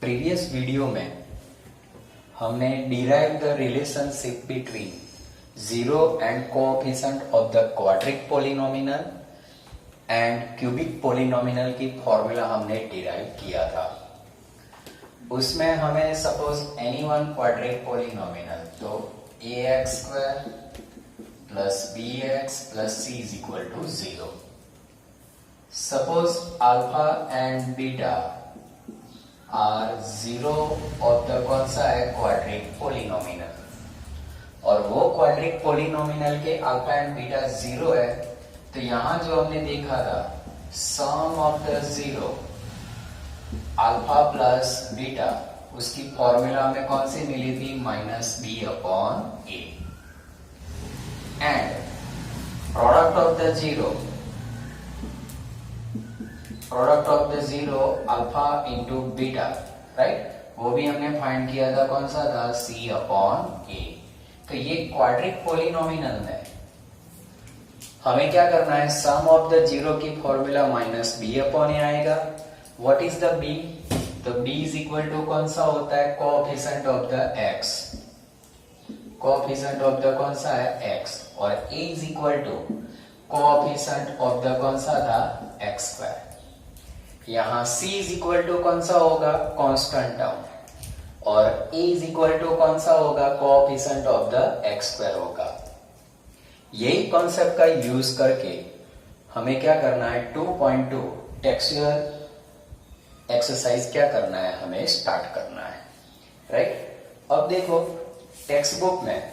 Previous video में हमने derive the relationship between zero and coefficient of the quadratic polynomial and cubic polynomial की formula हमने derive किया था। उसमें हमें suppose any one quadratic polynomial तो ax square plus bx plus c is equal to 0। Suppose alpha and beta are zero of the कौन सा है क्वाड्रिक पोलिनोमिनल, और वो क्वाड्रिक पोलिनोमिनल के अल्फा एंड बीटा जीरो है। तो यहां जो हमने देखा था sum of the zero alpha plus beta, उसकी फॉर्मूला हमें कौन सी मिली थी minus B upon A, and product of the zero alpha into beta, right, वो भी हमने फाइंड किया था, कौन सा था सी अपॉन ए। तो ये क्वाड्रिक पोलिनोमिनल में हमें क्या करना है, सम ऑफ द जीरो की formula minus B upon A आएगा। What is the B? तो बी इज इक्वल टू कौन सा होता है coefficient of the X, coefficient of the कौन सा है एक्स, और A is equal to coefficient of the कौन सा था एक्स स्क्वायर। यहां c इज इक्वल टू कौन सा होगा कांस्टेंट टर्म, और a इज इक्वल टू कौन सा होगा coefficient of the x square होगा। यही कॉन्सेप्ट का यूज करके हमें क्या करना है 2.2 टेक्सचर एक्सरसाइज क्या करना है, हमें स्टार्ट करना है, राइट। अब देखो टेक्स्ट बुक में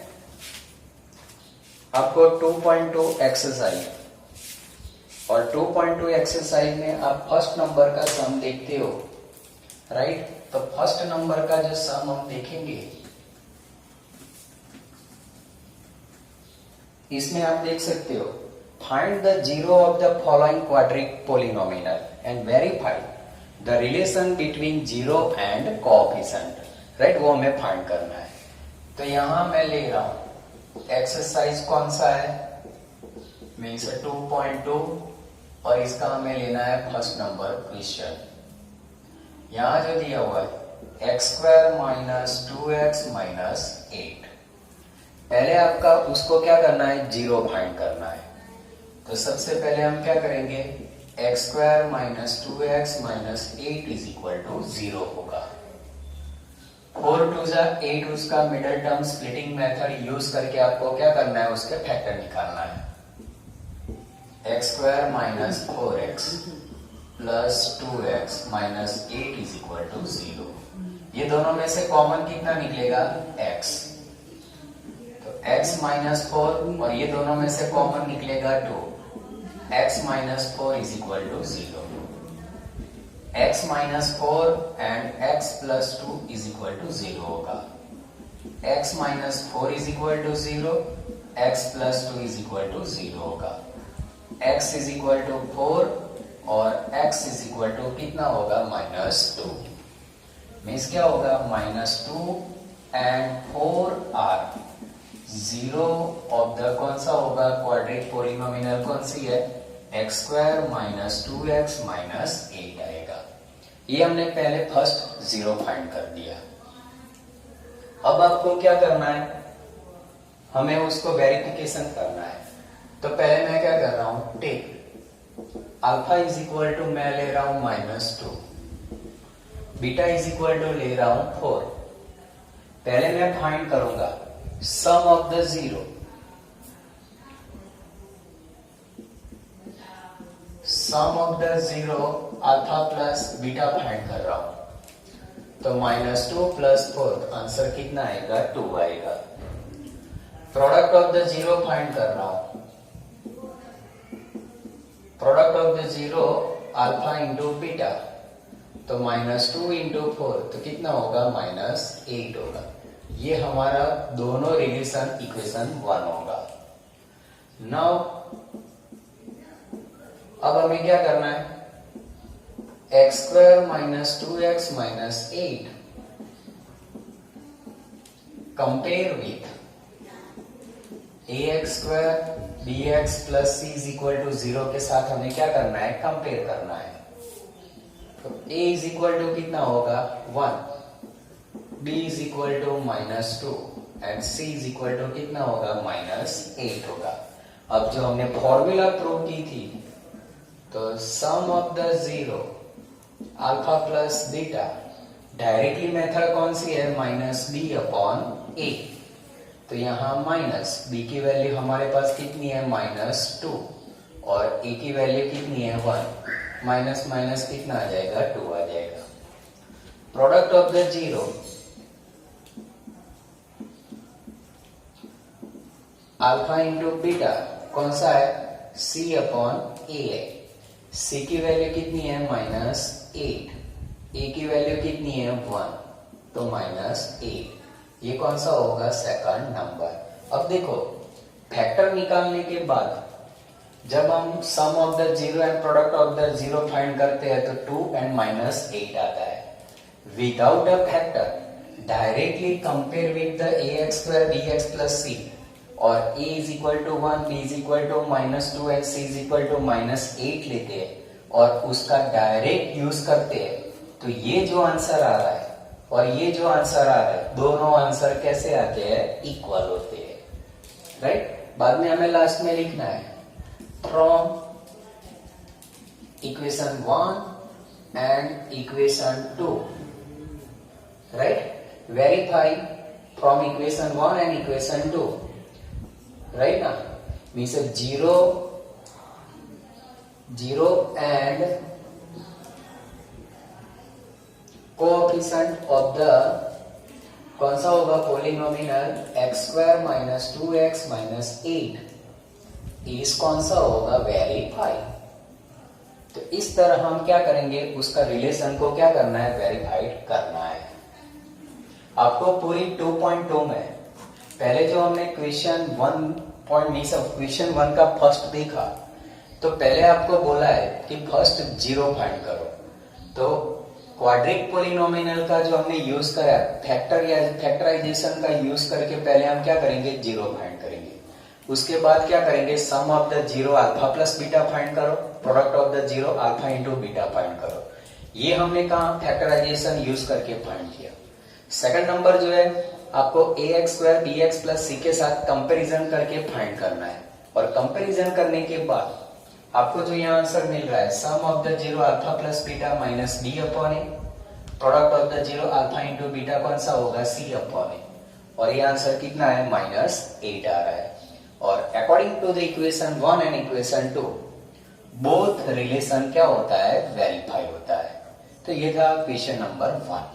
आपको 2.2 एक्सरसाइज, और 2.2 एक्सरसाइज में आप फर्स्ट नंबर का सम देखते हो, राइट। तो फर्स्ट नंबर का जो सम हम देखेंगे, इसमें आप देख सकते हो find the zero of the following quadratic polynomial and verify the relation between zero and coefficient, right, वो हमें फाइंड करना है। तो यहां मैं ले रहा हूं एक्सरसाइज कौन सा है, मीन्स 2.2, और इसका हमें लेना है फर्स्ट नंबर क्वेश्चन। यहां जो दिया हुआ है x square minus 2x minus 8, पहले आपका उसको क्या करना है जीरो फाइंड करना है। तो सबसे पहले हम क्या करेंगे, x square minus 2x minus 8 is equal to 0 होगा। 4 2 जा 8, उसका middle term splitting method use करके आपको क्या करना है, उसके फैक्टर निकालना है। X square minus 4x plus 2x minus 8 is equal to 0। ये दोनों में से कॉमन कितना निकलेगा x, तो x माइनस 4, और ये दोनों में से कॉमन निकलेगा 2, x minus 4 is equal to 0। x minus 4 and x plus 2 is equal to 0 होगा। x minus 4 is equal to 0, x plus 2 is equal to 0 होगा। x इज इक्वल टू 4 और x इज इक्वल टू कितना होगा minus 2, means क्या होगा minus 2 and 4 are zero of the कौन सा होगा क्वाड्रिक पोलिनोमिनल, कौन सी है x square minus 2x minus 8 आएगा। ये हमने पहले फर्स्ट जीरो फाइंड कर दिया। अब आपको क्या करना है, हमें उसको वेरिफिकेशन करना है। तो पहले मैं क्या कर रहा हूं, take alpha is equal to मैं ले रहा हूं minus 2, beta is equal to ले रहा हूं 4। पहले मैं फाइंड करूंगा sum of the zero, sum of the zero alpha plus beta find कर रहा हूं। तो माइनस 2 प्लस 4, आंसर कितना आएगा 2 आएगा। Product of the zero find कर रहा हूं, product of the zero alpha into beta, तो माइनस 2 इंटू 4, तो कितना होगा माइनस 8 होगा। ये हमारा दोनों रिलेशन इक्वेशन 1 होगा। नाउ अब हमें क्या करना है, x square minus 2x minus 8 compare with ax square bx plus c is equal to 0 के साथ हमें क्या करना है, कंपेयर करना है। तो a इज इक्वल टू कितना होगा 1, b is equal to -2 and c is equal to कितना होगा -8 होगा। अब जो हमने फॉर्मूला प्रूव की थी, तो sum of the zero alpha plus beta, directly method कौन सी है -b/a। तो यहाँ माइनस b की वैल्यू हमारे पास कितनी है -2 और a की वैल्यू कितनी है 1, माइनस माइनस कितना आ जाएगा 2 आ जाएगा। Product of the zero alpha into beta कौन सा है c/a है। c की वैल्यू कितनी है -8, a की वैल्यू कितनी है 1, तो -8, ये कौन सा होगा सेकंड नंबर। अब देखो फैक्टर निकालने के बाद जब हम sum of the zero and product of the zero find करते हैं तो 2 एंड -8 आता है। Without a factor directly compare with the ax² bx plus c और a is equal to 1, b is equal to -2 and c is equal to -8 लेते हैं और उसका डायरेक्ट यूज करते हैं, तो ये जो आंसर आ रहा है और ये जो आंसर आ रहा है, दोनों आंसर कैसे आते हैं इक्वल होते हैं, राइट। बाद में हमें लास्ट में लिखना है from equation 1 and equation 2, right. Verify from equation 1 and equation 2, right ना। Means 0 and coefficient of the कौन सा होगा पोलिनोमियल x² - 2x - 8 इस कौन सा होगा वेरीफाई। तो इस तरह हम क्या करेंगे, उसका रिलेशन को क्या करना है वेरीफाइड करना है। आपको पूरी 2.2 में पहले जो हमने क्वेश्चन 1 का फर्स्ट देखा, तो पहले आपको बोला है कि फर्स्ट जीरो फाइंड करो। तो क्वाड्रिक पोलिनोमियल का जो हमने यूज करा फैक्टर या फैक्टराइजेशन का यूज करके पहले हम क्या करेंगे जीरो फाइंड करेंगे। उसके बाद क्या करेंगे sum of the zero alpha plus beta find करो, product of the zero alpha into beta find करो। ये हमने कहा फैक्टराइजेशन यूज करके फाइंड किया। सेकंड नंबर जो है आपको ax² bx plus c के साथ कंपैरिजन करके फाइंड करना है और कंपैरिजन करने के बाद आपको जो यहाँ आंसर मिल रहा है sum of the zero alpha plus beta minus b/a, product of the zero alpha into beta कौन सा होगा c/a, और ये आंसर कितना है -8 आ रहा है। और according to the equation 1 and equation 2 both relation क्या होता है वेरीफाई होता है। तो ये था क्वेश्चन नंबर 1।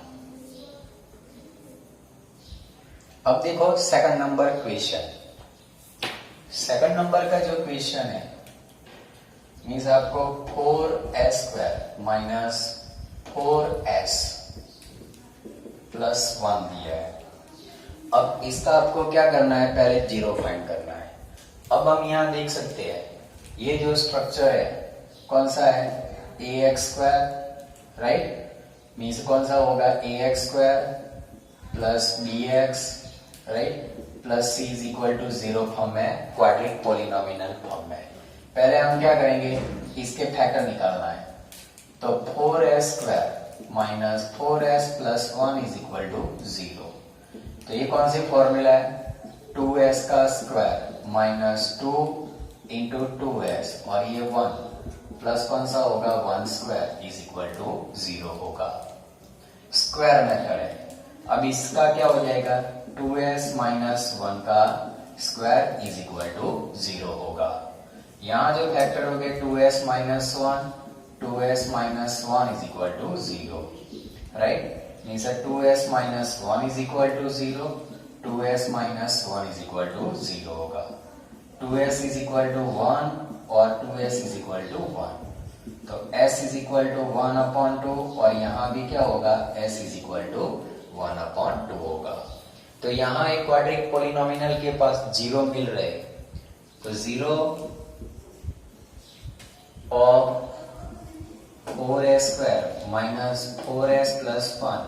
अब देखो second number question. Second number का जो क्वेश्चन है मीन्स आपको 4s² - 4s + 1 दिया है। अब इसका आपको क्या करना है पहले जीरो फाइंड करना है। अब हम यहाँ देख सकते हैं ये जो स्ट्रक्चर है कौन सा है ax², राइट। मीन्स कौन सा होगा ax² + bx, right, plus c is equal to 0 form में, क्वाड्रिक पोलिनोमियल फॉर्म में। पहले हम क्या करेंगे इसके फैक्टर निकालना है। तो 4s² - 4s + 1 is equal to 0। तो ये कौन सी फॉर्मूला है 2s का स्क्वायर -2 इंटू 2s और ये 1 प्लस कौन सा होगा 1² इज इक्वल टू 0 होगा। स्क्वायर मेथड है। अब इसका क्या हो जाएगा 2s - 1 का स्क्वायर इज इक्वल टू 0 होगा। यहाँ जो फैक्टर हो गए 2s - 1, 2s - 1 is equal to 0, right. Means 2s - 1 is equal to 0, 2s - 1 is equal to 0 होगा। 2s इज इक्वल टू 1 और 2s इज इक्वल टू 1, तो s इज इक्वल टू 1/2 और यहाँ भी क्या होगा s इज इक्वल टू 1/2 होगा। तो यहाँ एक क्वाड्रिक पोलिनोमियल के पास जीरो मिल रहे, तो 0 ऑफ 4s² - 4s + 1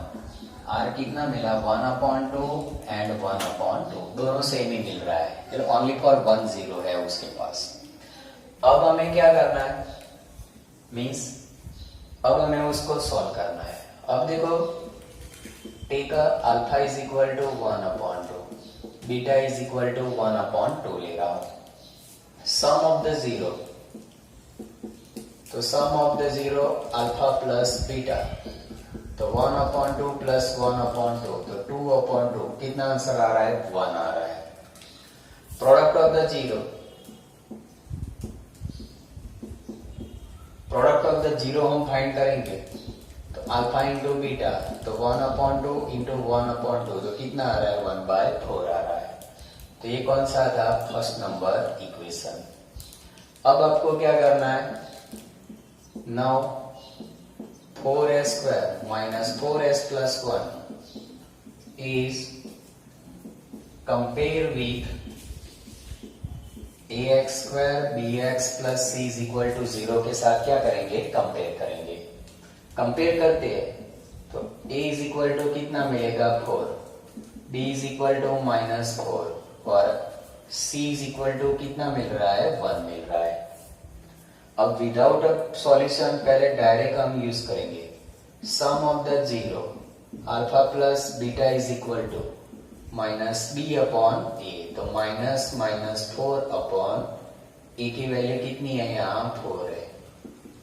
r कितना मिला 1/2 एंड 1/2, दोनों सेम ही मिल रहा है, ओनली फॉर 1 0 है उसके पास। अब हमें क्या करना है मीन्स अब हमें उसको सॉल्व करना है। अब देखो, take alpha is equal to 1/2, beta is equal to 1/2 ले रहा हूं। सम ऑफ द जीरो, तो sum of the zero alpha plus beta, तो 1/2 प्लस 1/2, तो 2/2। कितना आंसर आ रहा है? 1 आ रहा है। Product of the zero, product of the zero हम फाइंड करेंगे, तो अल्फा इंटू बीटा, तो 1/2 इंटू 1/2, तो कितना आ रहा है? 1/4 आ रहा है। तो ये कौन सा था? First number equation. अब आपको क्या करना है? Now 4s² minus 4s plus 1 is compare with ax² bx plus c is equal to 0 के साथ क्या करेंगे? कंपेयर करेंगे। कंपेयर करते हैं तो a इज इक्वल टू कितना मिलेगा? 4, b इज इक्वल टू -4 और c इज इक्वल टू कितना मिल रहा है? 1 मिल रहा है। अब विदाउट अ सॉल्यूशन पहले डायरेक्ट हम यूज करेंगे। Sum of the zero alpha plus beta is equal to -b/a, तो -4/a की वैल्यू कितनी है? यहाँ 4 है,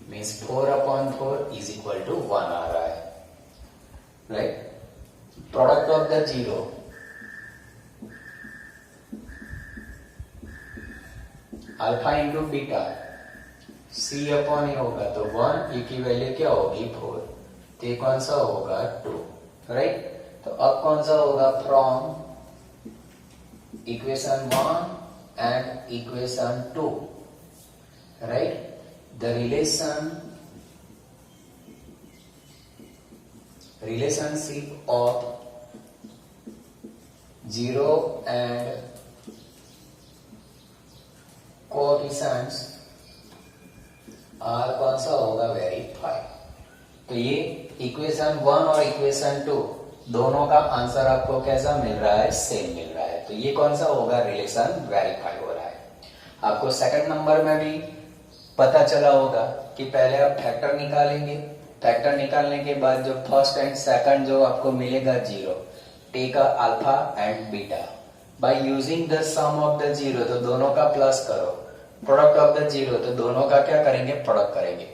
मीन्स 4/4 इज इक्वल टू 1 आ रहा है, right. Product of the zero, alpha into beta c/a होगा, तो 1, e की वैल्यू क्या होगी? 4, तो ये कौन सा होगा? 2, राइट। तो अब कौन सा होगा? From equation 1 and equation 2, right, the relationship of zero and coefficients are कौन सा होगा? वेरीफाई। तो ये इक्वेशन 1 और इक्वेशन 2 दोनों का आंसर आपको कैसा मिल रहा है? सेम मिल रहा है। तो ये कौन सा होगा? रिलेशन वेरीफाई हो रहा है। आपको सेकंड नंबर में भी पता चला होगा कि पहले आप फैक्टर निकालेंगे, फैक्टर निकालने के बाद जो फर्स्ट एंड सेकंड जो आपको मिलेगा zero, take alpha and beta by using the sum of the zero, तो दोनों का प्लस करो। प्रोडक्ट ऑफ द जीरो, तो दोनों का क्या करेंगे? प्रोडक्ट करेंगे।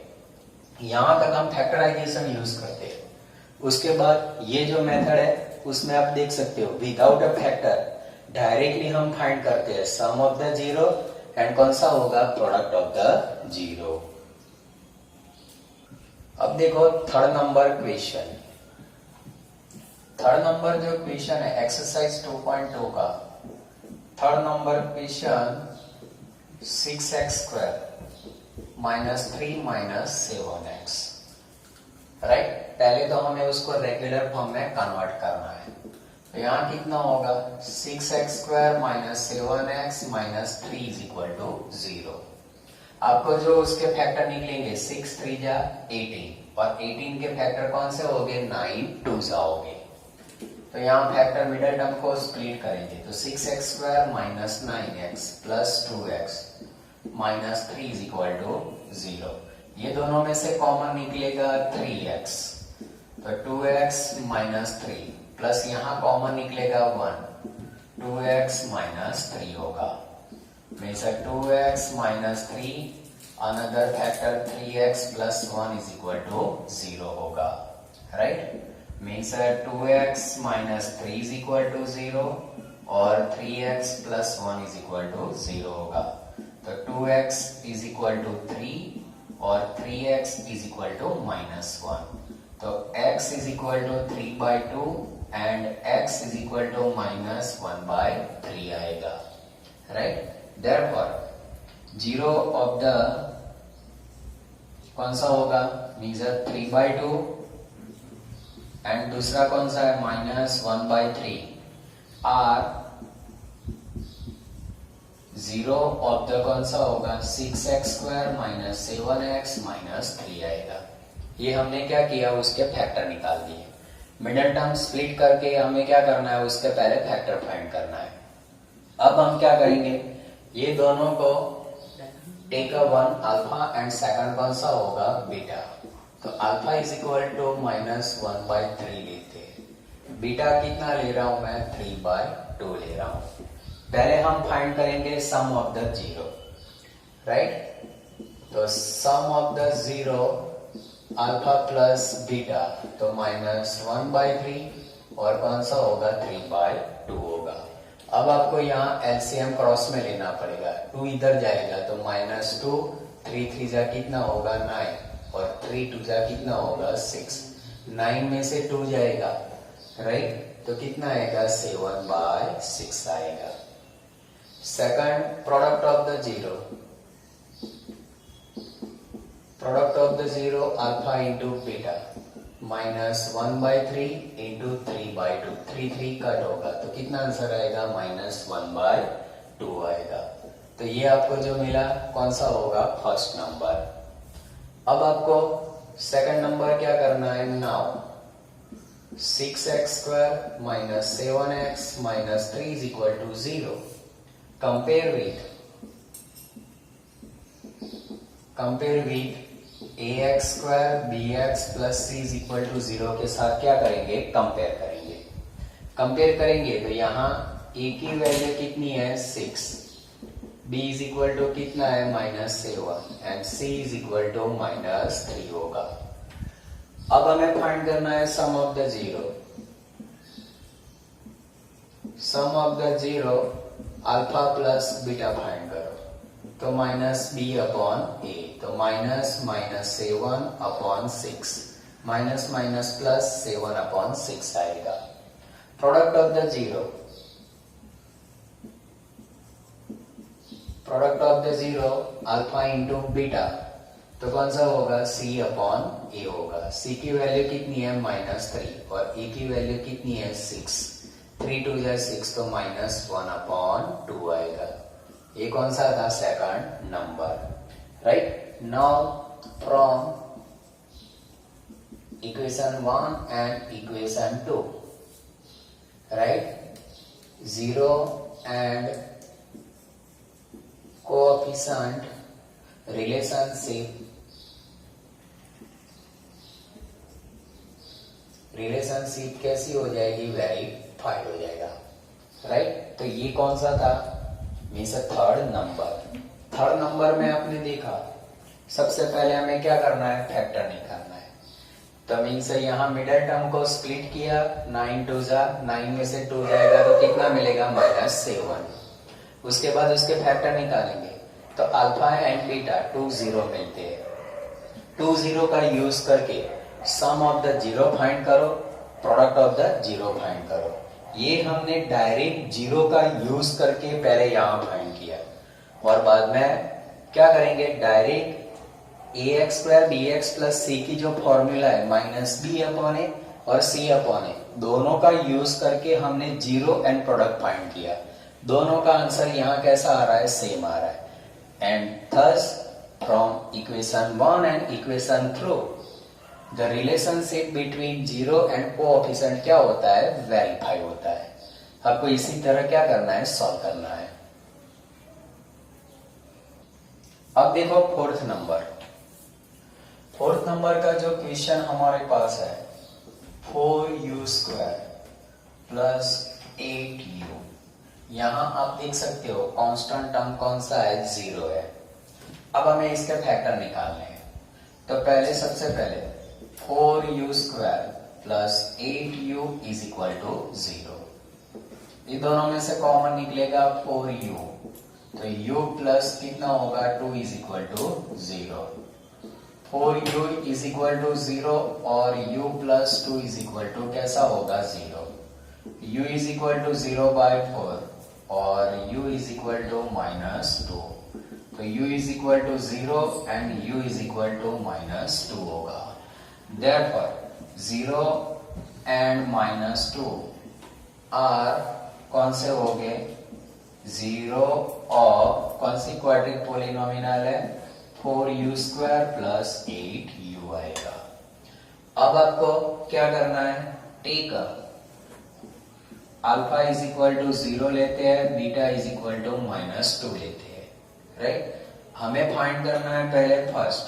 यहां तक हम फैक्टराइजेशन यूज करते हैं। उसके बाद ये जो मेथड है उसमें आप देख सकते हो विदाउट अ फैक्टर डायरेक्टली हम फाइंड करते हैं सम ऑफ द जीरो एंड कौन सा होगा? Product of the zero. अब देखो third number question. Third number जो क्वेश्चन है एक्सरसाइज 2.2 का third number question 6x² -3 7x, right. पहले तो हमें उसको रेगुलर फॉर्म में कन्वर्ट करना है। तो यहाँ कितना होगा? 6x² -7x -3 is equal to 0। आपको जो उसके फैक्टर निकलेंगे 6 3 जा 18 और 18 के फैक्टर कौन से हो गए? 9 2 जा हो गए। तो यहाँ फैक्टर मिडिल टर्म को स्प्लिट करेंगे तो 6x² -9x plus 2x -3 is equal to 0। ये दोनों में से कॉमन निकलेगा 3x, तो 2x -3 प्लस यहाँ कॉमन निकलेगा 1, 2x -3 होगा। Means 2x -3 another factor 3x plus 1 is equal to 0 होगा, right. Means 2x -3 is equal to 0 और 3x plus 1 is equal to 0 होगा। तो 2x इज इक्वल टू 3 और 3x इज इक्वल टू -1। तो x is equal to 3/2 and x is equal to -1/3 आएगा, right. Therefore zero of the कौन सा होगा? Means 3/2 and दूसरा कौन सा है? -1/3 आर जीरो ऑफ द कौन सा होगा? 6x² -7x -3 आएगा। ये हमने क्या किया? उसके फैक्टर निकाल दिए। मिडिल टर्म स्प्लिट करके हमें क्या करना है? उसके पहले फैक्टर फाइंड करना है। अब हम क्या करेंगे? ये दोनों को टेक 1 अल्फा एंड सेकंड कौन सा होगा? बीटा। तो अल्फा इज इक्वल टू -1/3 लेते हैं। बीटा कितना ले रहा हूं मैं? 3/2 ले रहा हूं। पहले हम फाइंड करेंगे sum of the zero, right? तो sum of the zero alpha plus beta, तो -1/3 और कौन सा होगा? 3/2 होगा। अब आपको यहाँ एलसीएम क्रॉस में लेना पड़ेगा। 2 इधर जाएगा तो -2, 3 3 जा कितना होगा? 9 और 3 2 जा कितना होगा? 6। 9 में से 2 जाएगा, राइट? तो कितना आएगा? 7/6 आएगा। Second, product of the zero, product of the zero alpha into beta, -1/3 into 3/2, 3 3 cut होगा तो कितना आंसर आएगा? -1/2 आएगा। तो ये आपको जो मिला कौन सा होगा? First number. अब आपको सेकंड नंबर क्या करना है? Now 6x² - 7x - 3 is equal to 0. Compare with ax² bx plus c is equal to 0 के साथ क्या करेंगे? कंपेयर करेंगे। कंपेयर करेंगे तो यहाँ a की वैल्यू कितनी है? 6, b इज इक्वल टू कितना है? -7 and c is equal to -3 होगा। अब हमें फाइंड करना है sum of the zero. Sum of the zero alpha plus beta find करो, तो -b/a, तो -7/6 माइनस प्लस 7/6 आएगा। Product of the zero, product of the zero alpha into beta, तो कौन सा होगा? c/a होगा। c की वैल्यू कितनी है? -3 और a की वैल्यू कितनी है? 6। 3 2 जा 6 तो -1/2 आएगा। ये कौन सा था? Second number, right? Now from equation 1 and equation 2, right? Zero and coefficient relationship कैसी हो जाएगी? वेरीफाइड हो जाएगा, राइट? तो ये कौन सा था? Means third number. Third number में आपने देखा सबसे पहले हमें क्या करना है? फैक्टर निकालना है। तो मीन्स यहाँ मिडिल टर्म को स्प्लिट किया, 9 2 जा 9 में से 2 जाएगा तो कितना मिलेगा? -7। उसके बाद उसके फैक्टर निकालेंगे तो अल्फा एंड बीटा 2 0 मिलते हैं। 2 0 का यूज करके sum of the zero find करो, product of the zero find करो। ये हमने डायरेक्ट जीरो का यूज करके पहले यहाँ फाइंड किया और बाद में क्या करेंगे? Direct ax² bx plus c की जो फॉर्मूला है -b/a और c/a दोनों का यूज करके हमने जीरो एंड प्रोडक्ट फाइंड किया। दोनों का आंसर यहाँ कैसा आ रहा है? सेम आ रहा है। And thus from equation 1 and equation 2 the relationship between zero and coefficient क्या होता है? वेरीफाई होता है। आपको इसी तरह क्या करना है? सॉल्व करना है। अब देखो फोर्थ नंबर। फोर्थ नंबर का जो क्वेश्चन हमारे पास है 4u² प्लस 8u। यहां आप देख सकते हो कांस्टेंट टर्म कौन सा है? 0 है। अब हमें इसके फैक्टर निकालने हैं। तो पहले सबसे पहले 4u² plus 8u is equal to 0। ये दोनों में से कॉमन निकलेगा 4u, तो u प्लस कितना होगा? 2 is equal to 0। 4u is equal to 0 और u plus 2 is equal to कैसा होगा? 0। u इज इक्वल टू 0/4 और u इज इक्वल टू -2, तो u is equal to 0 and u is equal to -2 होगा। Therefore 0 and -2 are कौन से हो गए? 0 और कौन सी क्वाड्रिक पोलिनोमियल है? 4u² प्लस 8u आएगा। अब आपको क्या करना है? Take alpha is equal to 0 लेते हैं, बीटा इज इक्वल टू -2 लेते हैं, राइट? हमें फाइंड करना है पहले first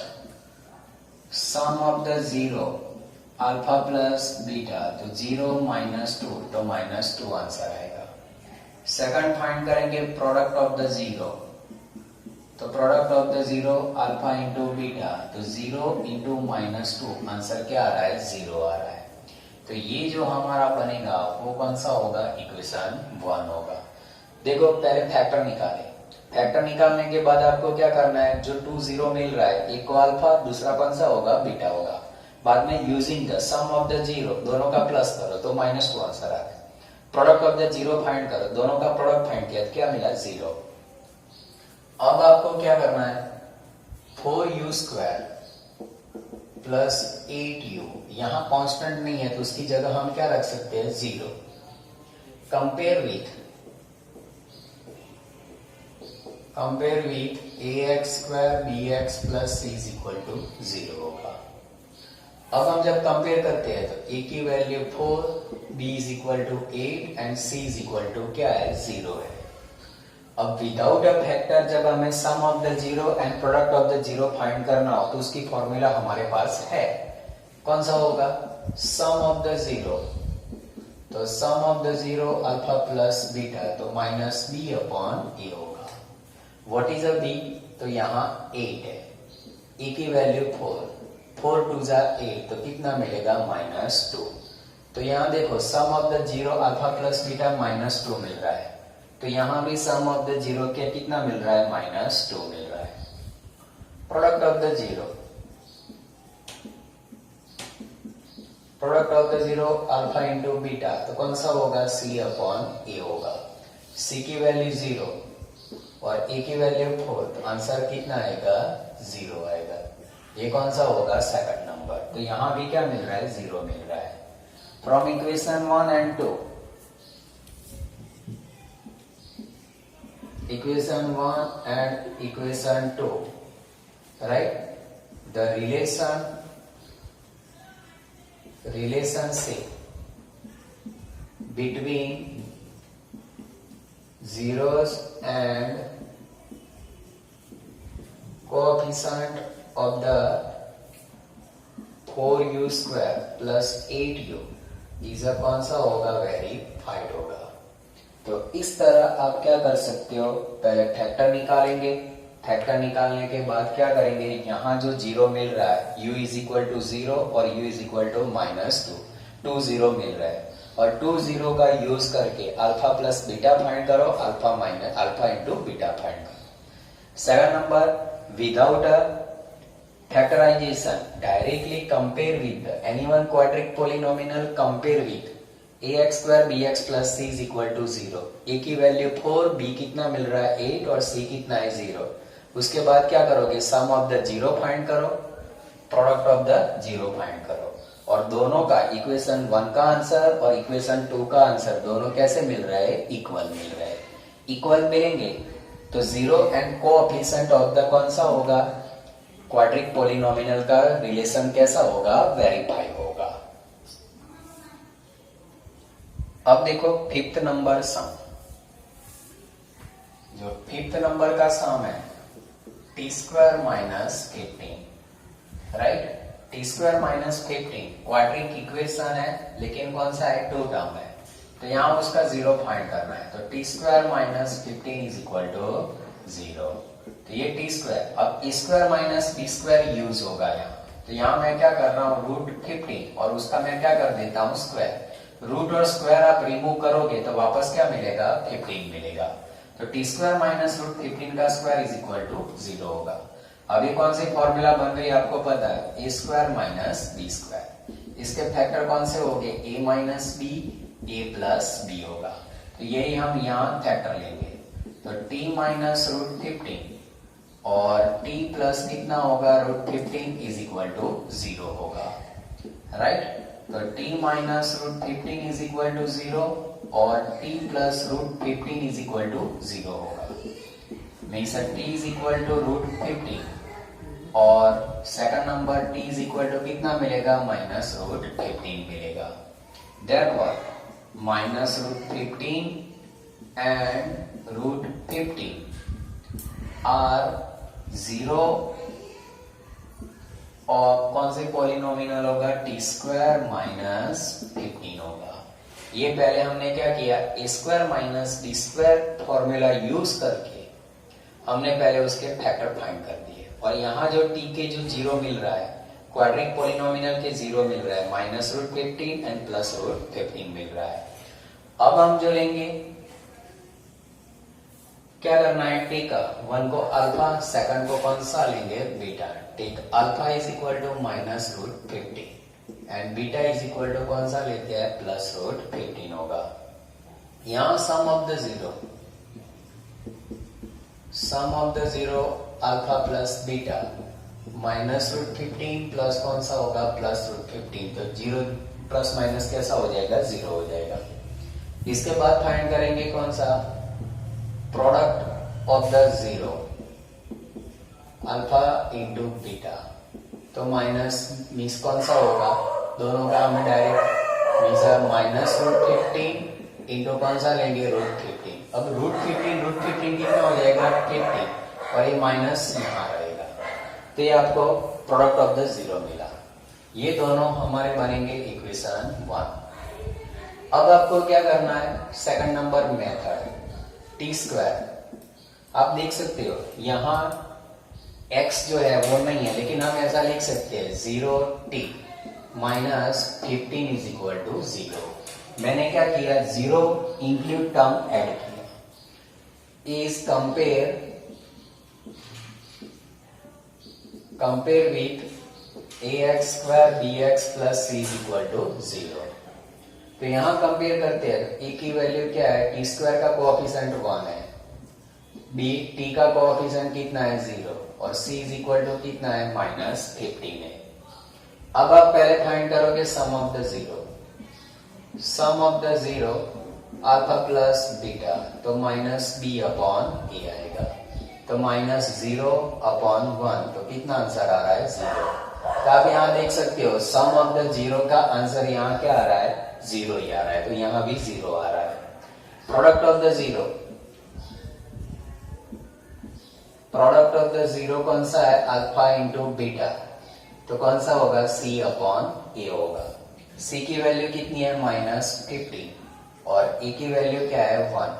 sum of the zero alpha plus beta, तो 0 -2, तो -2 आंसर आएगा। सेकंड फाइंड करेंगे प्रोडक्ट ऑफ द जीरो, तो product of the zero alpha into beta, तो 0 इंटू -2 आंसर क्या आ रहा है, 0 आ रहा है। तो ये जो हमारा बनेगा वो कौन सा होगा, इक्वेशन 1 होगा। देखो पहले फैक्टर निकाले, फैक्टर निकालने के बाद आपको क्या करना है, जो 2 0 मिल रहा है, एक को अल्फा दूसरा कौन सा होगा, बीटा होगा। बाद में using the sum of the zero, दोनों का प्लस करो तो -2 आंसर आ रहा है। Product of the zero find करो, दोनों का प्रोडक्ट फाइंड किया तो क्या मिला, 0। अब आपको क्या करना है, 4u² प्लस 8u, यहां कांस्टेंट नहीं है तो उसकी जगह हम क्या रख सकते हैं, 0। Compare with ax² bx plus c is equal to 0 होगा। अब हम जब कंपेयर करते हैं तो a की value 4, b is equal to 8 and c is equal to क्या है, 0 है। अब विदाउट अ फैक्टर जब हमें sum of the zero and product of the zero find करना हो तो उसकी फॉर्मूला हमारे पास है, कौन सा होगा, सम ऑफ द जीरो, तो sum of the zero alpha plus beta, तो -b अपॉन a होगा। व्हाट इज अ b, तो यहाँ 8 है, a की वैल्यू 4 2 जा 8, तो कितना मिलेगा, -2। तो यहाँ देखो sum of the zero alpha plus beta -2 मिल रहा है, तो यहाँ भी सम ऑफ द जीरो के कितना मिल रहा है, -2 मिल रहा है। Product of the zero, product of the zero alpha into beta, तो कौन सा होगा, c अपॉन a होगा। c की वैल्यू 0 और a की वैल्यू 4, तो आंसर कितना आएगा, 0 आएगा। ये कौन सा होगा, सेकंड नंबर। तो यहां भी क्या मिल रहा है, 0 मिल रहा है। From equation 1 and 2, equation 1 and equation 2, right, the relationship between zeros and coefficient of the 4u² plus 8u is a कौन सा होगा, वेरीफाइड होगा। तो इस तरह आप क्या कर सकते हो, पहले फैक्टर निकालेंगे, फैक्टर निकालने के बाद क्या करेंगे, यहाँ जो 0 मिल रहा है, u इज इक्वल टू 0 और u इज इक्वल टू -2, 2 0 मिल रहा है, और 2 0 का यूज करके अल्फा प्लस बीटा फाइंड करो, अल्फा इंटू बीटा फाइंड करो। Second number, without a factorisation directly compare with any one quadratic polynomial, compare with ax² bx plus c is equal to 0। a की value 4, b कितना मिल रहा है 8 और c कितना है 0। उसके बाद क्या करोगे, sum of the zero find करो, product of the zero find करो, और दोनों का इक्वेशन 1 का आंसर और इक्वेशन 2 का आंसर दोनों कैसे मिल रहा है, इक्वल मिल रहा है। इक्वल मिलेंगे तो zero and coefficient of the कौन सा होगा, क्वाड्रिक पॉलिनोमिनल का रिलेशन कैसा होगा, वेरीफाई होगा। अब देखो फिफ्थ नंबर सम, जो फिफ्थ नंबर का सम है, t² minus 15, right, t² minus 15 quadric equation है, लेकिन कौन सा है, 2 टर्म है, तो यहाँ उसका 0 फाइंड करना है। तो t² minus 15 is equal to 0, तो ये t², अब e² माइनस b² यूज होगा यहाँ, तो यहाँ मैं क्या कर रहा हूँ, √15 और उसका मैं क्या कर देता हूँ, स्क्वायर। रूट और स्क्वायर आप रिमूव करोगे तो वापस क्या मिलेगा, 15 मिलेगा। तो t² माइनस √15 का स्क्वायर इज इक्वल टू 0 होगा। अभी कौन सी फॉर्मूला बन गई आपको पता है, a² माइनस b²। इसके फैक्टर कौन से हो गए, a minus b, a plus b होगा, तो यही हम यहाँ फैक्टर लेंगे। तो t माइनस √15 और t प्लस कितना होगा, √15 इज इक्वल टू 0 होगा, राइट। तो t minus √15 is equal to 0 और t plus √15 is equal to 0 होगा। Means t is equal to √15 और second number t is equal to कितना मिलेगा, माइनस √15 मिलेगा। देयरफॉर माइनस √15 एंड √15 आर 0 और कौन सी पॉलिनोमियल होगा, टी स्क्वायर माइनस 15 होगा। ये पहले हमने क्या किया, A square minus D square formula use करके हमने पहले उसके फैक्टर फाइंड कर दिए, और यहाँ जो टी के जो जीरो मिल रहा है, क्वाड्रिक पॉलिनोमियल के जीरो मिल रहा है, minus root 15 and plus root 15 मिल रहा है। अब हम जो लेंगे, क्या करना है, टेक वन को अल्फा, सेकंड को कौन सा लेंगे, beta. Take alpha is equal to minus root 15 and beta is equal to कौन सा लेते हैं, प्लस रूट 15 होगा। यहां sum of the zero, sum of the zero alpha plus beta minus root 15 plus कौन सा होगा, प्लस रूट 15। तो जीरो प्लस माइनस कैसा हो जाएगा, जीरो हो जाएगा। इसके बाद फाइंड करेंगे कौन सा, product of the zero alpha into beta. तो माइनस मीन्स कौन सा होगा, दोनों का हमें direct means minus root 15 into कौन सा लेंगे, रूट 15। अब रूट 15 कितना हो जाएगा, 50, और ये माइनस यहाँ रहेगा। तो ये आपको प्रोडक्ट ऑफ द जीरो मिला। ये दोनों हमारे बनेंगे इक्वेशन 1। अब आपको क्या करना है, second number method, T square. आप देख सकते हो यहाँ x जो है वो नहीं है, लेकिन हम ऐसा लिख सकते हैं 0t minus 15 is equal to 0। मैंने क्या किया, 0 इंक्लूड टर्म ऐड किया, is compare with ax square bx plus c is equal to 0। तो यहां कंपेयर करते हैं, a की वैल्यू क्या है, टी स्क्वायर का कोएफिशिएंट 1 है, b t का कोएफिशिएंट कितना है, 0, और c इज इक्वल टू कितना है, माइनस 15 है। अब आप पहले फाइंड करोगे sum of the zero, sum of the zero alpha plus beta, तो माइनस b अपॉन a आएगा। तो माइनस 0 अपॉन 1, तो कितना आंसर आ रहा है, 0। तो आप यहाँ देख सकते हो सम ऑफ द जीरो का आंसर यहाँ क्या आ रहा है, 0 ही आ रहा है। तो यहाँ भी 0 आ रहा है। Product of the zero, product of the zero कौन सा है, अल्फा इंटू बीटा, तो कौन सा होगा, c अपॉन a होगा। c की वैल्यू कितनी है, माइनस 15, और a की वैल्यू क्या है, 1,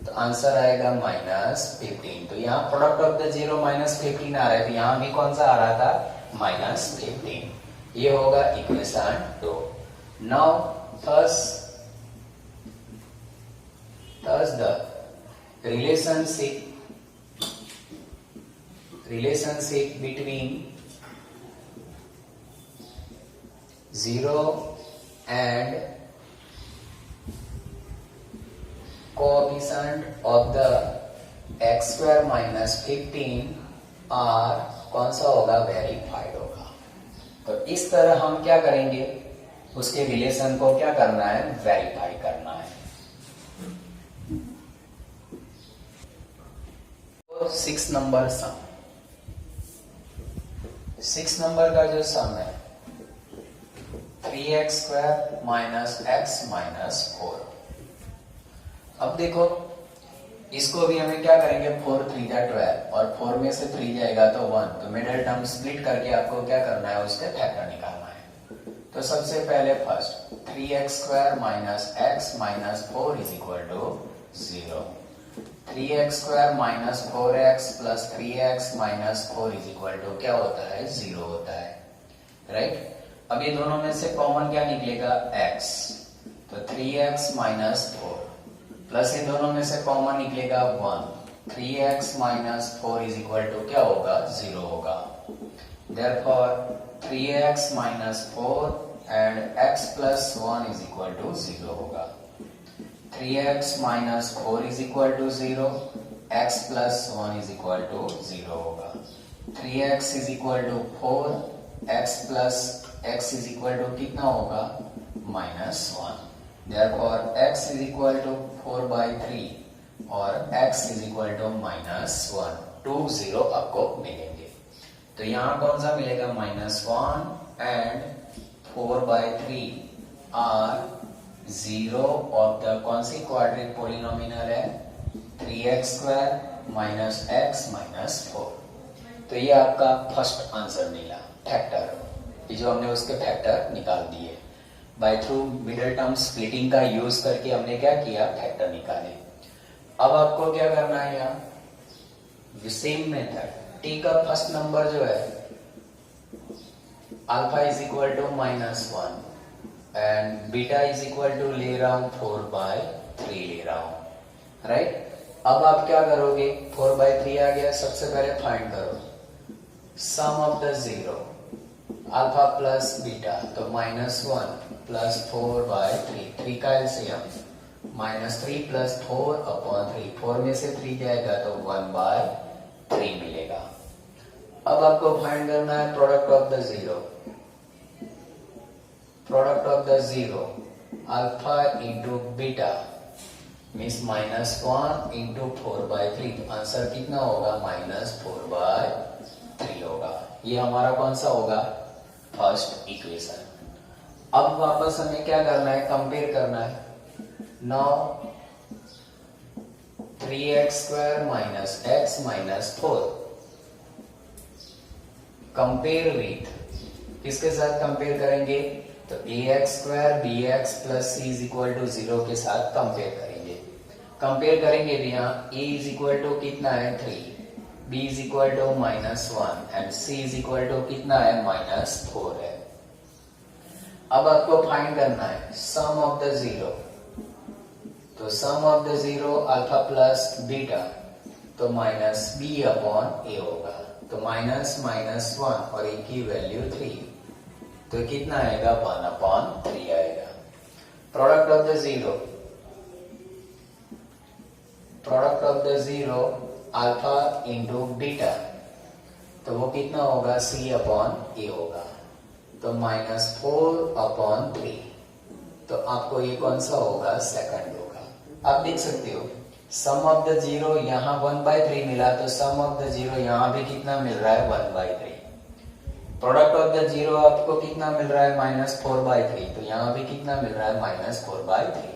तो आंसर आएगा माइनस 15। तो यहाँ product of the zero minus 15 आ रहा है, तो यहाँ भी कौन सा आ रहा था, माइनस 15। ये होगा equation 2। Now thus the relationship between 0 and coefficient of the x square minus 15 are कौन सा होगा, वेरीफाइड होगा। तो इस तरह हम क्या करेंगे, उसके रिलेशन को क्या करना है, वेरीफाई करना है। तो 6 नंबर सम, 6 नंबर का जो सम है 3x square minus x minus 4। अब देखो इसको भी हमें क्या करेंगे, 4 3 जा 12, और 4 में से 3 जाएगा तो 1, तो मिडिल टर्म स्प्लिट करके आपको क्या करना है, उसके फैक्टर निकालना है। तो सबसे पहले first 3x square minus x minus 4 is equal to 0। 3x square minus 4x plus 3x minus 4 is equal to क्या होता है, 0 होता है, राइट। अब ये दोनों में से कॉमन क्या निकलेगा, x, तो 3x माइनस 4 प्लस ये दोनों में से कॉमन निकलेगा 1, 3x minus 4 is equal to क्या होगा, 0 होगा। Therefore 3x minus 4 and x plus 1 is equal to 0 होगा। 3x minus 4 is equal to 0, x plus 1 is equal to 0 होगा। 3x is equal to 4, x plus x is equal to कितना होगा, minus 1। Therefore x is equal to 4 by 3 और x is equal to minus 1, 2 0 आपको मिलेंगे। तो यहाँ कौन सा मिलेगा, -1 and 4 by 3 are 0 of the कौन सी क्वाड्रिक पॉलिनोमियल है, 3x square minus x minus 4। तो ये आपका फर्स्ट आंसर मिला, फैक्टर। ये जो हमने उसके फैक्टर निकाल दिए by through middle term splitting का यूज करके हमने क्या किया, फैक्टर निकाले। अब आपको क्या करना है, यहाँ सेम मेथड, टी का फर्स्ट नंबर जो है alpha is equal to -1 and beta is equal to ले रहा हूं 4/3 ले रहा हूं, राइट। अब आप क्या करोगे, 4/3 आ गया, सबसे पहले फाइंड करो sum of the zero alpha plus beta, तो -1 प्लस 4/3, 3 का एलसीएम -3 प्लस 4/3, 4 में से 3 जाएगा तो 1/3 मिलेगा। अब आपको फाइंड करना है product of the zero, product of the zero alpha into beta means -1 into 4/3, तो आंसर कितना होगा, -4/3 होगा। ये हमारा कौन सा होगा, फर्स्ट इक्वेशन। अब वापस हमें क्या करना है, कंपेयर करना है। Now 3x² minus x minus 4 compare with, किसके साथ कंपेयर करेंगे, तो ax² bx plus c is equal to 0 के साथ कंपेयर करेंगे। कंपेयर करेंगे भी, यहाँ a इज इक्वल टू कितना है 3, b is equal to -1 and c is equal to कितना है -4 है। अब आपको फाइंड करना है सम ऑफ द जीरो, तो sum of the zero alpha plus beta, तो -b/a होगा, तो -1 और a की वैल्यू 3, तो कितना आएगा, 1/3 आएगा। Product of the zero, product of the zero alpha into beta, तो वो कितना होगा, c/a होगा, तो -4/3, तो आपको ये कौन सा होगा, सेकंड होगा। आप देख सकते हो सम ऑफ द जीरो, यहाँ 1/3 मिला, तो सम ऑफ द जीरो यहाँ भी कितना मिल रहा है, 1/3। प्रोडक्ट ऑफ द जीरो आपको कितना मिल रहा है, -4/3, तो यहाँ भी कितना मिल रहा है, -4/3।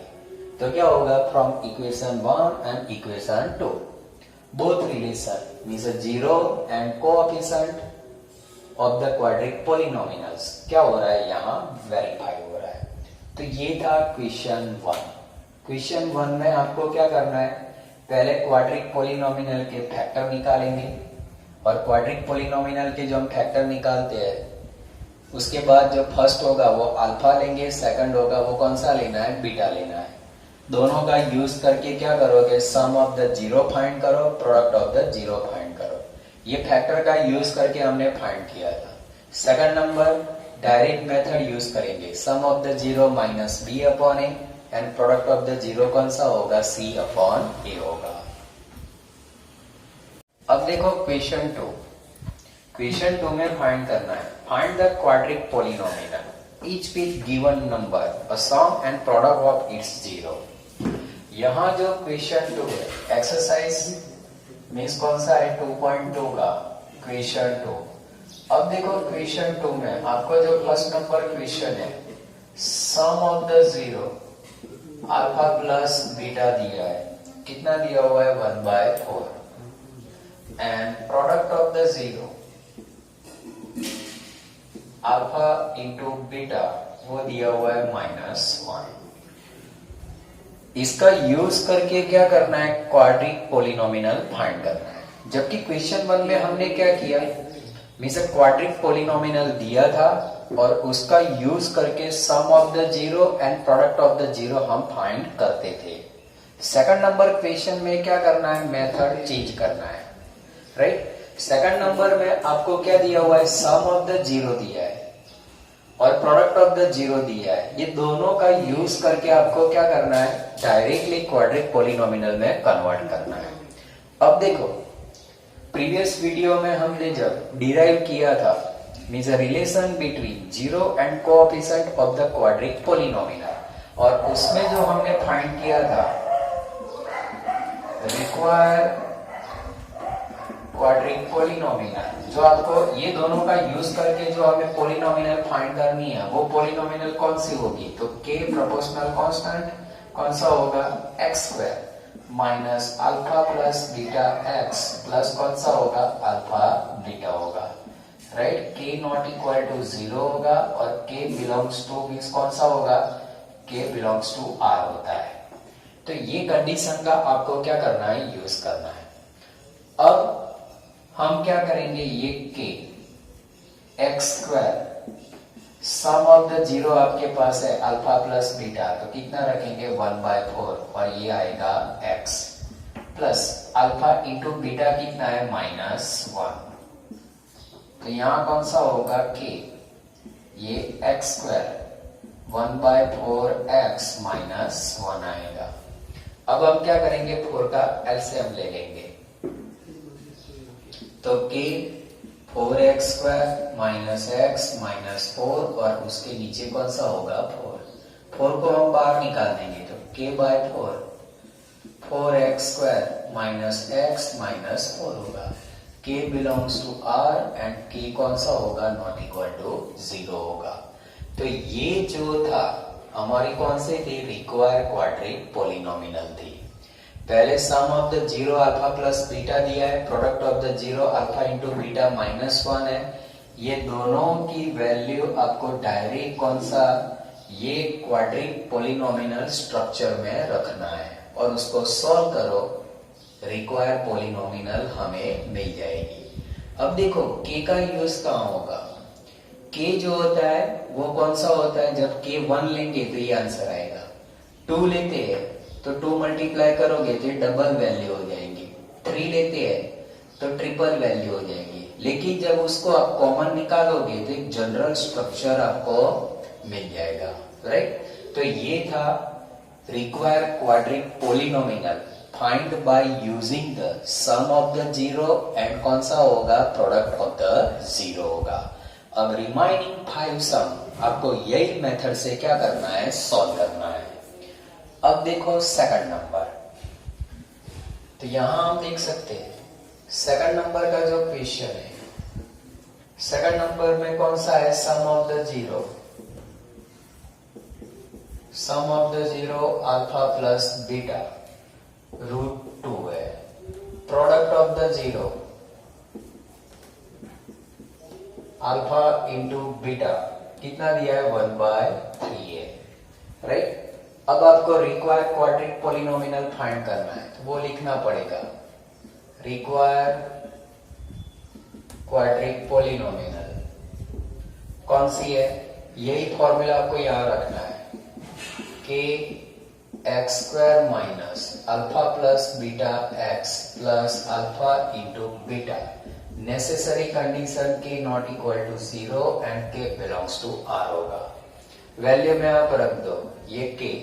तो क्या होगा, from equation 1 and equation 2 both relation means zero and coefficient of the quadric polynomials क्या हो रहा है, यहाँ वेरीफाई हो रहा है। तो ये था क्वेश्चन 1। क्वेश्चन 1 में आपको क्या करना है, पहले क्वाड्रिक पॉलिनोमियल के फैक्टर निकालेंगे, और क्वाड्रिक पॉलिनोमियल के जो हम फैक्टर निकालते हैं उसके बाद जो फर्स्ट होगा वो अल्फा लेंगे, सेकंड होगा वो कौन सा लेना है, बीटा लेना है। दोनों का यूज करके क्या करोगे, sum of the zero find करो, product of the zero find करो। ये फैक्टर का यूज करके हमने फाइंड किया था। Second number direct method use करेंगे, sum of the zero minus b/a and product of the zero कौन सा होगा, c/a होगा। अब देखो क्वेश्चन 2। क्वेश्चन 2 में फाइंड करना है, find the quadric polynomial each with given number, a sum and product of its zero. यहाँ जो क्वेश्चन 2 है, एक्सरसाइज मीन्स कौन सा है, 2.2 का क्वेश्चन 2। अब देखो क्वेश्चन 2 में आपको जो फर्स्ट नंबर क्वेश्चन है, sum of the zero alpha plus beta दिया है, कितना दिया हुआ है, 1/4 and product of the zero alpha into beta वो दिया हुआ है -1। इसका यूज करके क्या करना है, क्वाड्रिक पॉलिनोमियल फाइंड करना है। जबकि क्वेश्चन 1 में हमने क्या किया, मींस क्वाड्रिक पॉलिनोमियल दिया था और उसका यूज करके sum of the zero and product of the zero हम फाइंड करते थे। सेकंड नंबर क्वेश्चन में क्या करना है, मेथड चेंज करना है, राइट। सेकंड नंबर में आपको क्या दिया हुआ है, सम ऑफ द जीरो दिया है और प्रोडक्ट ऑफ द जीरो दिया है। ये दोनों का यूज करके आपको क्या करना है, डायरेक्टली क्वाड्रिक पॉलिनोमियल में कन्वर्ट करना है। अब देखो प्रीवियस वीडियो में हमने जब डिराइव किया था means relation between zero and coefficient of the quadric polynomial, और उसमें जो हमने फाइंड किया था रिक्वायर क्वाड्रिक पॉलिनोमियल, जो आपको ये दोनों का यूज करके जो हमें पॉलिनोमियल फाइंड करनी है वो पॉलिनोमियल कौन सी होगी, तो k प्रोपोर्शनल कांस्टेंट कौन सा होगा, x²। Minus alpha plus beta x plus कौन सा होगा, अल्फा बीटा होगा, राइट। के नॉट इक्वल टू 0 होगा और के बिलोंग्स टू मीन्स कौन सा होगा, के बिलोंग्स टू आर होता है। तो ये कंडीशन का आपको क्या करना है, यूज करना है। अब हम क्या करेंगे, ये k x square sum of the zero आपके पास है अल्फा प्लस बीटा, तो कितना रखेंगे 1/4 और ये आएगा x plus alpha into beta कितना है -1, तो यहां कौन सा होगा k, ये एक्स स्क्वायर 1/4x -1 आएगा। अब हम क्या करेंगे, 4 का एलसीएम ले लेंगे, तो k 4x square minus x minus 4 और उसके नीचे कौन सा होगा 4 को हम बाहर निकाल देंगे तो k/4 4x square minus x minus 4 होगा। k belongs to r and k कौन सा होगा, नॉट इक्वल टू 0 होगा। तो ये जो था हमारी कौन सी थी, रिक्वायर्ड क्वाड्रिक पॉलिनोमियल थी। पहले sum of the zero alpha plus beta दिया है, product of the zero alpha into beta -1 है। ये दोनों की वैल्यू आपको डायरेक्ट कौन सा, ये क्वाड्रिक पॉलिनोमियल स्ट्रक्चर में रखना है और उसको सॉल्व करो, रिक्वायर्ड पॉलिनोमियल हमें मिल जाएगी। अब देखो k का यूज कहाँ होगा, k जो होता है वो कौन सा होता है, जब k 1 लेंगे तो ये आंसर आएगा, 2 लेते हैं तो 2 मल्टीप्लाई करोगे तो डबल वैल्यू हो जाएंगी, 3 लेते हैं तो ट्रिपल वैल्यू हो जाएगी। लेकिन जब उसको आप कॉमन निकालोगे तो एक जनरल स्ट्रक्चर आपको मिल जाएगा, राइट। तो ये था required quadric polynomial find by using the sum of the zero and कौन सा होगा, प्रोडक्ट ऑफ द जीरो होगा। अब रिमाइनिंग 5 सम आपको यही मेथड से क्या करना है, सॉल्व करना है। अब देखो सेकंड नंबर, तो यहां हम देख सकते हैं सेकंड नंबर का जो क्वेश्चन है, सेकंड नंबर में कौन सा है, sum of the zero, sum of the zero alpha plus beta √2 है, product of the zero alpha into beta कितना दिया है 1/3 है, राइट। अब आपको रिक्वायर्ड क्वाड्रिक पॉलिनोमियल फाइंड करना है, तो वो लिखना पड़ेगा रिक्वायर्ड क्वाड्रिक पॉलिनोमियल कौन सी है, यही फॉर्मूला आपको यहां रखना है, k x square minus alpha plus beta x plus alpha into beta, necessary condition k not equal to 0 and k belongs to r होगा। वैल्यू में आप रख दो, ये k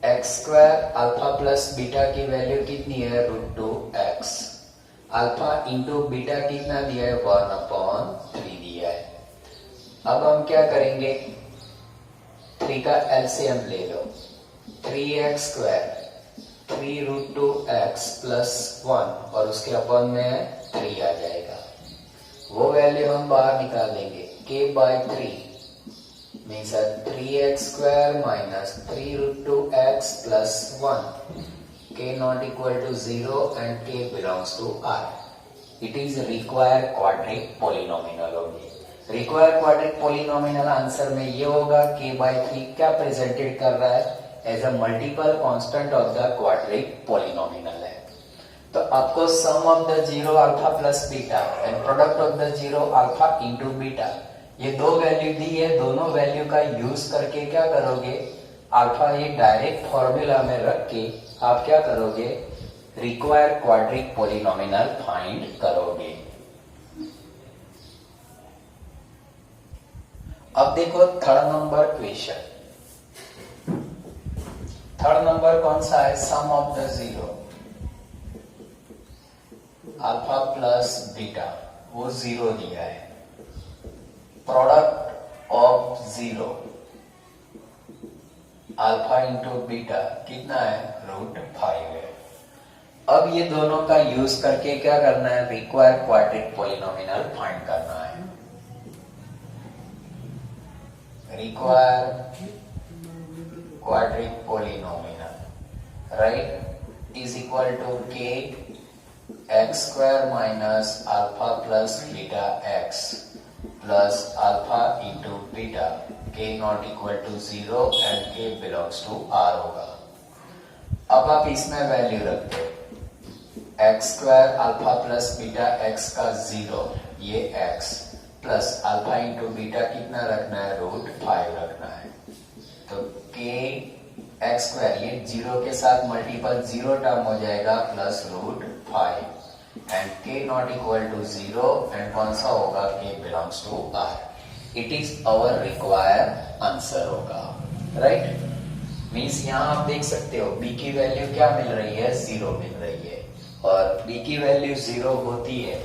x square alpha plus beta की वैल्यू कितनी है √2x, alpha into beta कितना दिया है 1/3 दिया है। अब हम क्या करेंगे, 3 का एलसीएम ले लो, 3x स्क्वायर 3√2x प्लस 1 और उसके अपन में 3 आ जाएगा, वो वैल्यू हम बाहर निकाल लेंगे, k/3 means 3x square minus 3√2x plus 1, k not equal to 0 and k belongs to r. It is required quadric polynomial होगी। required quadric polynomial आंसर में ये होगा, k/3 क्या प्रेजेंटेड कर रहा है, as a multiple constant of the quadric polynomial है। तो आपको sum of the zero alpha plus beta and product of the zero alpha into beta, ये दो वैल्यू दी है, दोनों वैल्यू का यूज करके क्या करोगे, अल्फा ये डायरेक्ट फॉर्मूला में रख के आप क्या करोगे, रिक्वायर्ड क्वाड्रिक पॉलिनोमियल फाइंड करोगे। अब देखो third number question, third number कौन सा है, sum of the zero alpha plus beta, वो 0 दिया है, product of zero alpha into beta कितना है √5 है। अब ये दोनों का यूज करके क्या करना है, रिक्वायर्ड क्वाड्रिक पॉलिनोमियल फाइंड करना है। Required quadric polynomial, right. Is equal to k x square minus alpha plus beta x plus alpha into beta k not equal to 0 and k belongs to R होगा। अब आप इसमें value रख दो, x square alpha plus beta x का 0 ये x plus alpha into beta कितना रखना है, रूट 5 रखना है। तो के एक्स स्क्वायर ये 0 के साथ मल्टीपल 0 टर्म हो जाएगा plus root 5 and k not equal to 0 and कौन सा होगा, k belongs to R. It is our require answer होगा, राइट। मीन्स यहाँ आप देख सकते हो बी की वैल्यू क्या मिल रही है, 0 मिल रही है, और बी की वैल्यू 0 होती है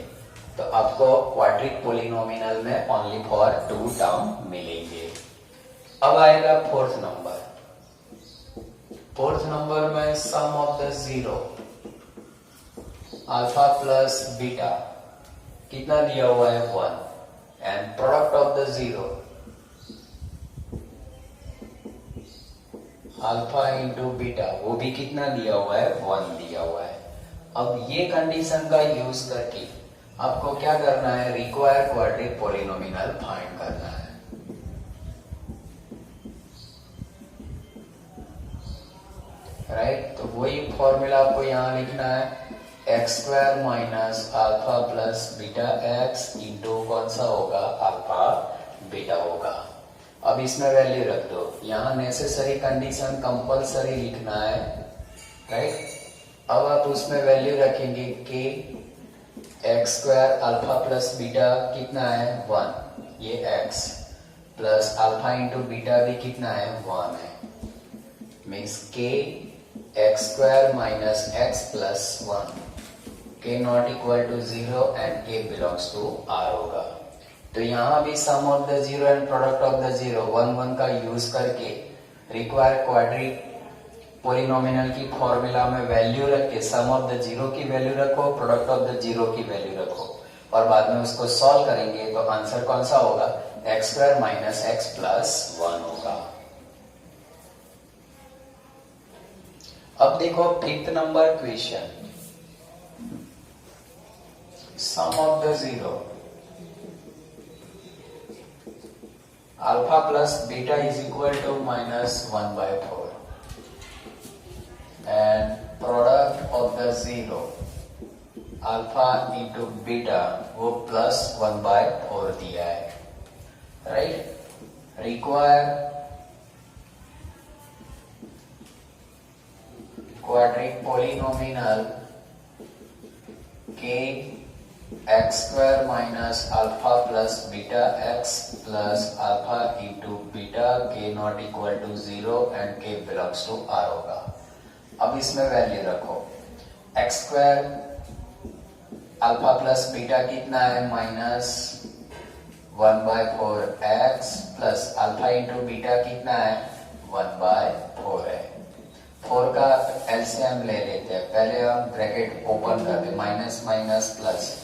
तो आपको क्वाड्रिक पोलिनोमिनल में ओनली फॉर 2 टर्म मिलेंगे। अब आएगा फोर्थ नंबर। फोर्थ नंबर में sum of the 0 alpha plus beta कितना दिया हुआ है, 1 and product of the 0 alpha into beta वो भी कितना दिया हुआ है, 1 दिया हुआ है। अब ये कंडीशन का यूज करके आपको क्या करना है, रिक्वायर क्वाड्रिक पोलिनोमिनल फाइंड करना है। राइट, तो वही फॉर्मूला आपको यहाँ लिखना है, x square minus alpha plus beta x into कौन सा होगा, अल्फा बीटा होगा। अब इसमें वैल्यू रख दो, यहाँ नेसेसरी कंडीशन कंपलसरी लिखना है, राइट। अब आप उसमें वैल्यू रखेंगे के x square alpha plus beta कितना है, 1 ये x plus alpha into beta भी कितना है, 1 है। Means k x square minus x plus 1 k not equal to 0 and k belongs to R होगा। तो यहाँ भी sum of the 0 and product of the 0 1 1 का यूज करके रिक्वायर क्वाड्रिक पोलिनोमिनल की फॉर्मूला में वैल्यू रख के सम ऑफ द 0 की वैल्यू रखो, प्रोडक्ट ऑफ द 0 की वैल्यू रखो और बाद में उसको सॉल्व करेंगे तो आंसर कौन सा होगा, x square minus x plus 1 होगा। अब देखो fifth number question, sum of the 0 alpha plus beta is equal to -1/4 and product of the 0 alpha into beta वो +1/4 दिया है, right. Require quadric polynomial k x square minus alpha plus beta x plus alpha into beta k not equal to 0 and k belongs to R होगा। अब इसमें value रखो, x square alpha plus beta कितना है, -1/4 x plus alpha into beta कितना है, 1/4 है। 4 का एलसीएम ले लेते हैं, पहले हम ब्रैकेट ओपन करते, minus minus plus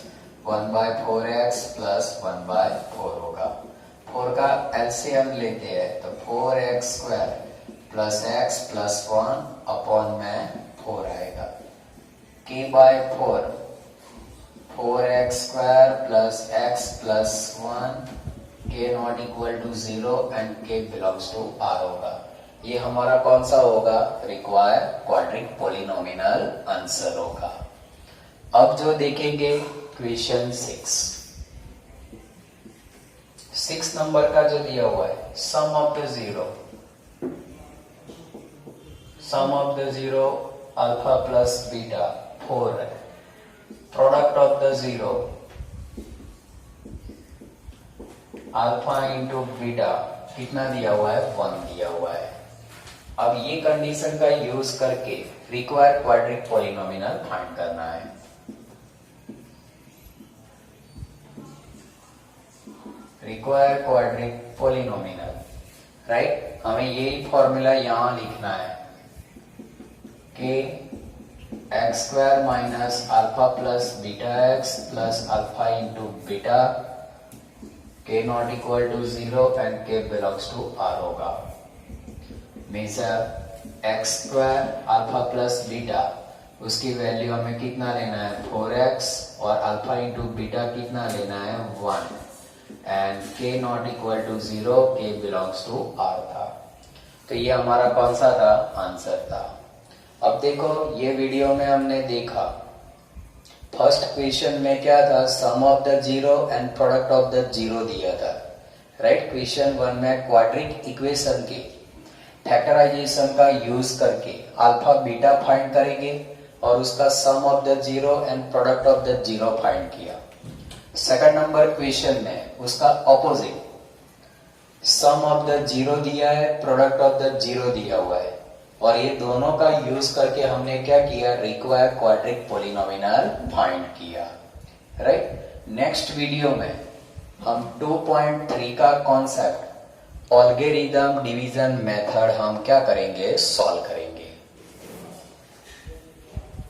1/4x plus 1/4 होगा। 4 का एलसीएम लेते हैं तो 4x square plus x plus 1 upon में 4 आएगा, k/4 4x square plus x plus 1 k not equal to 0 and k belongs to r होगा। ये हमारा कौन सा होगा, रिक्वायर क्वाड्रिक पोलिनोमिनल आंसर होगा। अब जो देखेंगे क्वेश्चन 6 नंबर का जो दिया हुआ है, sum of the 0 alpha plus beta 4 है, product of the 0 alpha into beta कितना दिया हुआ है, 1 दिया हुआ है। अब ये कंडीशन का यूज करके रिक्वायर क्वाड्रिक पोलिनोमिनल फाइंड करना है। Require quadric polynomial, right. हमें यही फॉर्मूला यहां लिखना है, कि x square minus alpha plus beta x plus alpha into beta k not equal to 0 and k belongs to R होगा। Means x square alpha plus beta उसकी value हमें कितना लेना है 4x और अल्फा इंटू बीटा कितना लेना है 1 and k not equal to 0, k belongs to r था। तो ये हमारा कौन सा था आंसर था। अब देखो ये वीडियो में हमने देखा फर्स्ट क्वेश्चन में क्या था sum of the zero and product of the zero दिया था, राइट। क्वेश्चन 1 में क्वाड्रिक इक्वेशन के फैक्टराइजेशन का यूज करके अल्फा बीटा फाइंड करेंगे और उसका sum of the zero and product of the zero find किया। सेकंड नंबर क्वेश्चन में उसका opposite sum of the zero दिया है, प्रोडक्ट ऑफ द जीरो दिया हुआ है और ये दोनों का यूज करके हमने क्या किया रिक्वायर्ड क्वाड्रिक पॉलिनोमियल फाइंड किया, राइट। नेक्स्ट वीडियो में हम 2.3 का कॉन्सेप्ट अलगोरिथम डिवीजन मेथड हम क्या करेंगे सॉल्व करेंगे।